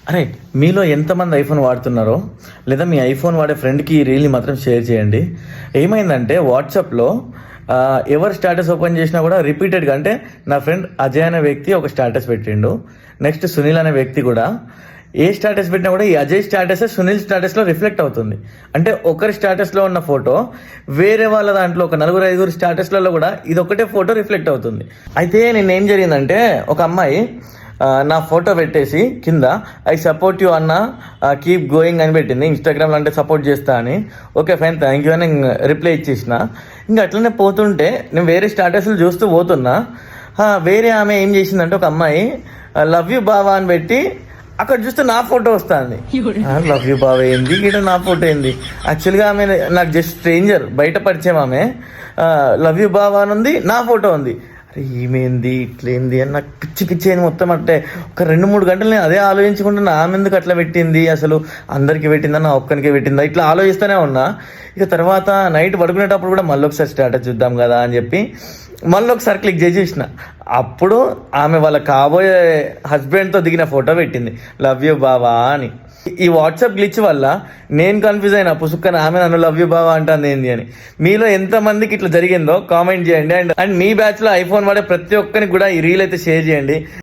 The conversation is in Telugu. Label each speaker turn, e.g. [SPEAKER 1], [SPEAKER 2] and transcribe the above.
[SPEAKER 1] అరే, మీలో ఎంతమంది ఐఫోన్ వాడుతున్నారో లేదా మీ ఐఫోన్ వాడే ఫ్రెండ్కి ఈ రీల్ని మాత్రం షేర్ చేయండి. ఏమైందంటే వాట్సాప్లో ఎవరు స్టేటస్ ఓపెన్ చేసినా కూడా రిపీటెడ్గా, అంటే నా ఫ్రెండ్ అజయ్ అనే వ్యక్తి ఒక స్టేటస్ పెట్టిండు, నెక్స్ట్ సునీల్ అనే వ్యక్తి కూడా ఏ స్టేటస్ పెట్టినా కూడా ఈ అజయ్ స్టేటస్ సునీల్ స్టేటస్లో రిఫ్లెక్ట్ అవుతుంది. అంటే ఒకరి స్టేటస్లో ఉన్న ఫోటో వేరే వాళ్ళ దాంట్లో ఒక 4-5 స్టేటస్లలో కూడా ఇది ఒకటే ఫోటో రిఫ్లెక్ట్ అవుతుంది. అయితే నేను ఏం జరిగిందంటే, ఒక అమ్మాయి నా ఫోటో పెట్టేసి కింద ఐ సపోర్ట్ యూ అన్న, కీప్ గోయింగ్ అని పెట్టింది. ఇన్స్టాగ్రామ్లో అంటే సపోర్ట్ చేస్తా అని. ఓకే ఫైన్, థ్యాంక్ యూ అని రిప్లై ఇచ్చేసిన. ఇంకా అట్లనే పోతుంటే నేను వేరే స్టేటస్లు చూస్తూ పోతున్నా. వేరే ఆమె ఏం చేసిందంటే, ఒక అమ్మాయి లవ్ యూ బావా అని పెట్టి అక్కడ చూస్తే నా ఫోటో వస్తుంది. లవ్ యూ బావా ఏంది, ఇక్కడ నా ఫోటో ఏంది? యాక్చువల్గా ఆమె నాకు జస్ట్ స్ట్రేంజర్, బయట పరిచయం ఆమె. లవ్ యూ బావా అని ఉంది, నా ఫోటో ఉంది. అరే ఈమెంది ఇట్లేంది అని నాకు పిచ్చి అయింది మొత్తం. అంటే ఒక 2-3 గంటలు నేను అదే ఆలోచించుకుంటున్నా, ఆమె ఎందుకు అట్లా పెట్టింది, అసలు అందరికీ పెట్టిందా నా ఒక్కనికే పెట్టిందా, ఇట్లా ఆలోచిస్తూనే ఉన్నా. ఇక తర్వాత నైట్ పడుకునేటప్పుడు కూడా మళ్ళీ ఒకసారి స్టేటస్ చూద్దాం కదా అని చెప్పి మళ్ళీ ఒకసారి క్లిక్ చేసి చూసిన. అప్పుడు ఆమె వాళ్ళ కాబోయే హస్బెండ్తో దిగిన ఫోటో పెట్టింది, లవ్ యూ బావా అని. ఈ వాట్సాప్ గ్లిచ్ వల్ల నేను కన్ఫ్యూజ్ అయినా, పుసుక్కన ఆమె నన్ను లవ్ యూ బావా అంటుంది ఏంది అని. మీలో ఎంతమందికి ఇట్లా జరిగిందో కామెంట్ చేయండి. అండ్ మీ బ్యాచ్లో ఐఫోన్ వాడే ప్రతి ఒక్కరికి కూడా ఈ రీల్ అయితే షేర్ చేయండి.